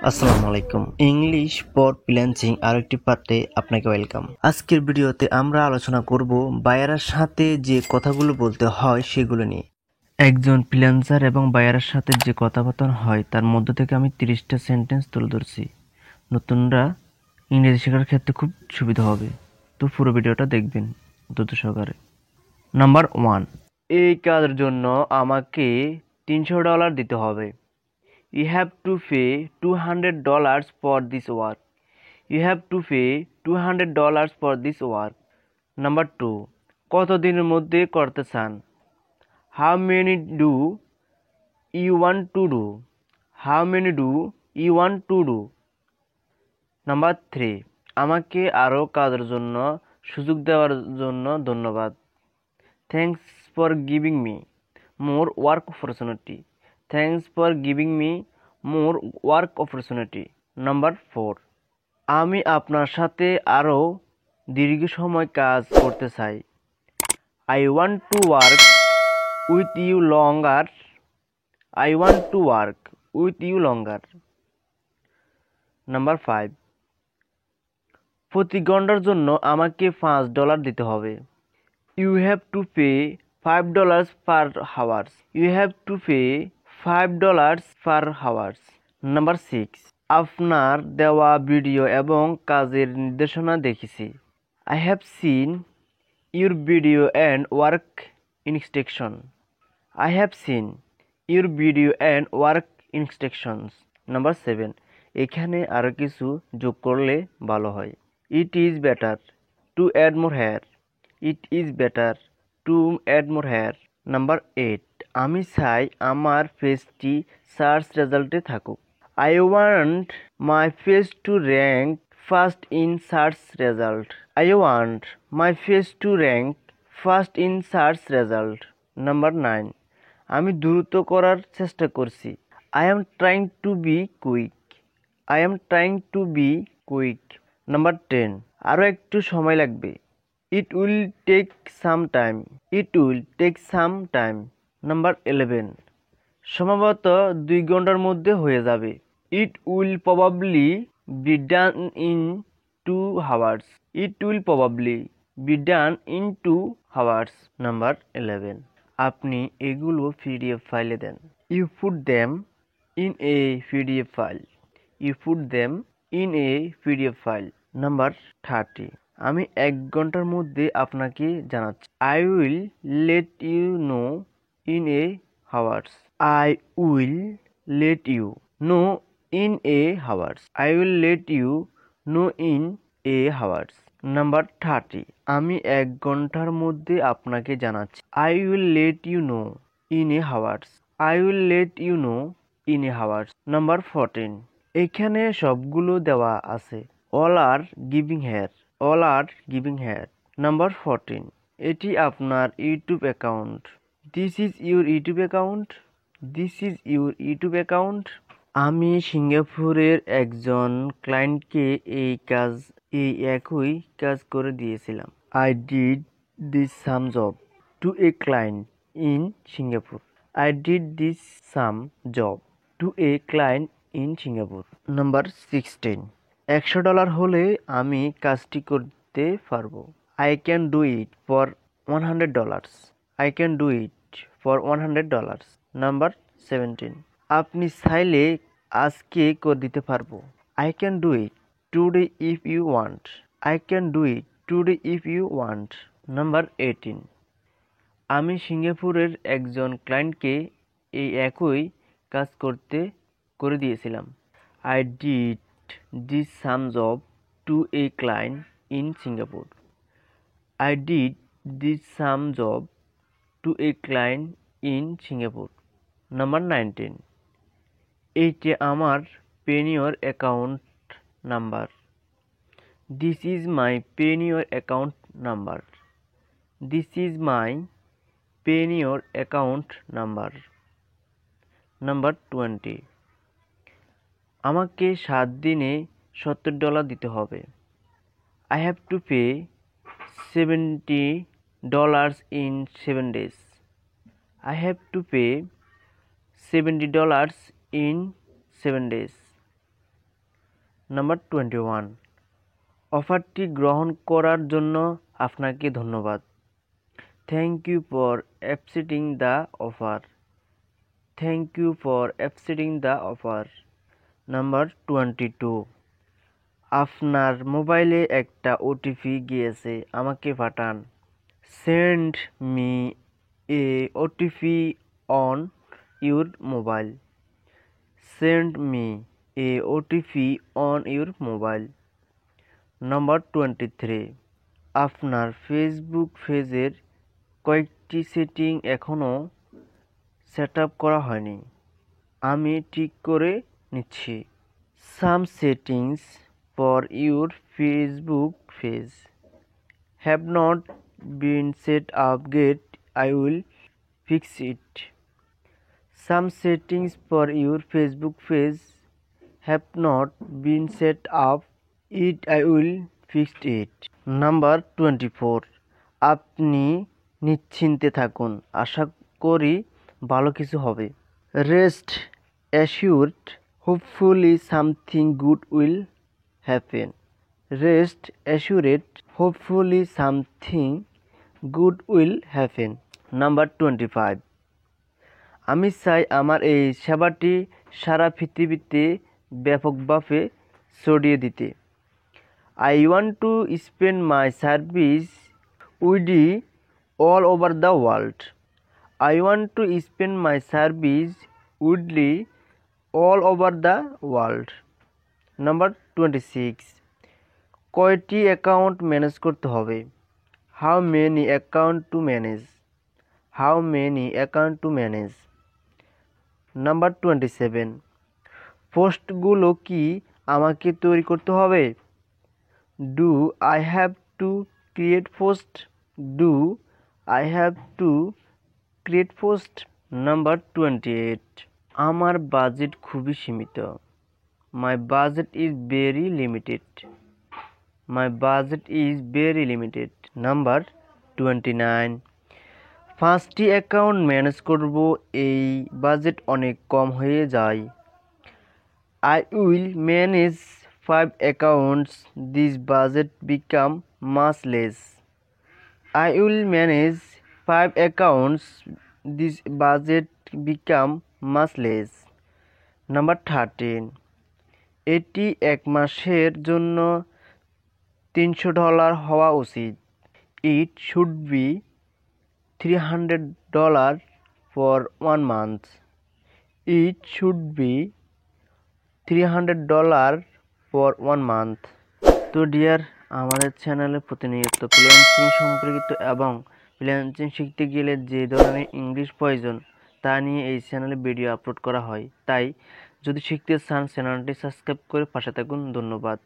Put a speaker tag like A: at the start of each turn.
A: আসসালামু আলাইকুম। English for freelancing আরেকটি পার্টে আপনাকে ওয়েলকাম। আজকের ভিডিওতে আমরা আলোচনা করব বায়ারের সাথে যে কথাগুলো বলতে হয় সেগুলো নিয়ে। একজন ফ্রিল্যান্সার এবং বায়ারের সাথে যে কথাবার্তা হয় তার মধ্য থেকে আমি 30টা সেন্টেন্স তুলে ধরছি। নতুনরা ইংরেজি শেখার ক্ষেত্রে খুব সুবিধা হবে, তো পুরো ভিডিওটা দেখবেন দ্রুত সহকারে। নাম্বার 1, এই কাজের জন্য আমাকে $300 দিতে হবে। You have to pay $200 for this work. You have to pay $200 for this work. Number 2, কত দিনের মধ্যে করতে চান? How many do you want to do? How many do you want to do? Number 3, আমাকে আরও কাজের জন্য সুযোগ দেওয়ার জন্য ধন্যবাদ। Thanks for giving me more work opportunity. Thanks for giving me more work opportunity. Number 4, আমি আপনার সাথে আরও দীর্ঘ সময় কাজ করতে চাই। I want to work with you longer. I want to work with you longer. Number 5, প্রতি ঘন্টার জন্য আমাকে $5 দিতে হবে। You have to pay $5 per hour. You have to pay $5 per hour. Number 6, আপনার দেওয়া ভিডিও এবং কাজের নির্দেশনা দেখেছি। I have seen your video and work instruction. I have seen your video and work instructions. Number 7, এখানে আরও কিছু যোগ করলে ভালো হয়। It is better to add more hair. It is better to add more hair. Number 8, আমি চাই আমার পেজটি সার্চ রেজাল্টে থাকুক। I want my page to rank first in search result. I want my page to rank first in search result. Number 9, আমি দ্রুত করার চেষ্টা করছি। I am trying to be quick. I am trying to be quick. Number 10, আরও একটু সময় লাগবে। It will take some time. It will take some time. Number 11, সম্ভবত 2 ঘন্টার মধ্যে হয়ে যাবে। It will probably be done in 2 hours. It will probably be done in 2 hours. Number 11, আপনি এগুলো PDF ফাইলে দেন। You put them in a PDF file. You put them in a PDF file. Number 30, আমি 1 ঘন্টার মধ্যে আপনাকে জানাচ্ছি। I will let you know in a hours. I will let you know in a hours. I will let you know in a hours. Number 30, আমি 1 ঘন্টার মধ্যে আপনাকে জানাচ্ছি। I will let you know in a hours. I will let you know in a hours. Number 14, এখানে সবগুলো দেওয়া আছে। All are giving here. All are giving here. Number 14, এটি আপনার YouTube account. This is your YouTube account. This is your YouTube account. আমি সিঙ্গাপুরের একজন ক্লায়েন্টকে এই একই কাজ করে দিয়েছিলাম। I did this some job to a client in Singapore. I did this some job to a client in Singapore. Number 16, $100 হলে আমি কাজটি করতে পারবো। I can do it for $100. I can do it for $100. Number 17, আপনি চাইলে আজকে করে দিতে পারবো। I can do it today if you want. I can do it today if you want. Number 18, আমি সিঙ্গাপুরের একজন ক্লায়েন্টকে এই একই কাজ করে দিয়েছিলাম। I did this some job to a client in Singapore. I did this some job to a client in Singapore. Number 19, এইটা আমার Payoneer account number. This is my Payoneer account number. This is my Payoneer account number. Number 20, আমাকে 7 দিনে $70 দিতে হবে। I have to pay $70 in 7 days. I have to pay $70 in 7 days. Number 21, অফারটি গ্রহণ করার জন্য আপনাকে ধন্যবাদ। Thank you for accepting the offer. Thank you for accepting the offer. Number 22, আপনার মোবাইলে একটা ওটিপি গিয়েছে, আমাকে পাঠান। Send me a OTP on your mobile. Send me a OTP on your mobile. Number 23, আপনার ফেসবুক পেজের কয়েকটি সেটিং এখনও সেট আপ করা হয়নি, আমি ঠিক করে নিচ্ছি। Some settings for your Facebook page have not been set up yet, I will fix it. Some settings for your Facebook page have not been set up yet, I will fix it. Number 24, আপনি নিশ্চিন্তে থাকুন, আশা করি ভালো কিছু হবে। Rest assured, hopefully something good will happen. Rest assured, hopefully something good will happen. Number 25, আমি চাই আমার এই সেবাটি সারা পৃথিবীতে ব্যাপকভাবে ছড়িয়ে দিতে। I want to spend my service widely all over the world. I want to spend my service widely all over the world. Number 26, কয়টি account manage করতে হবে? How many account to manage? How many account to manage? Number 27, পোস্টগুলো কি আমাকে তৈরি করতে হবে? Do I have to create post? Do I have to create post? Number 28, আমার বাজেট খুবই সীমিত। মাই budget is very limited. My budget is very limited. Number 29, 5টি অ্যাকাউন্ট ম্যানেজ করব, এই বাজেট অনেক কম হয়ে যায়। I will manage 5 accounts, this budget become much less. I will manage 5 accounts, this budget become much less. Number 13, এটি এক মাসের জন্য $300 হওয়া উচিত। It should be $300 for 1 month. It should be $300 for 1 month. তো ডিয়ার, আমাদের চ্যানেলে প্রতিনিয়ত ফ্রিল্যান্সিং সম্পর্কিত এবং ফ্রিল্যান্সিং শিখতে গেলে যে ধরনের ইংলিশ প্রয়োজন তা নিয়ে এই চ্যানেলে ভিডিও আপলোড করা হয়। তাই যদি শিখতে চান চ্যানেলটি সাবস্ক্রাইব করে পাশে থাকুন। ধন্যবাদ।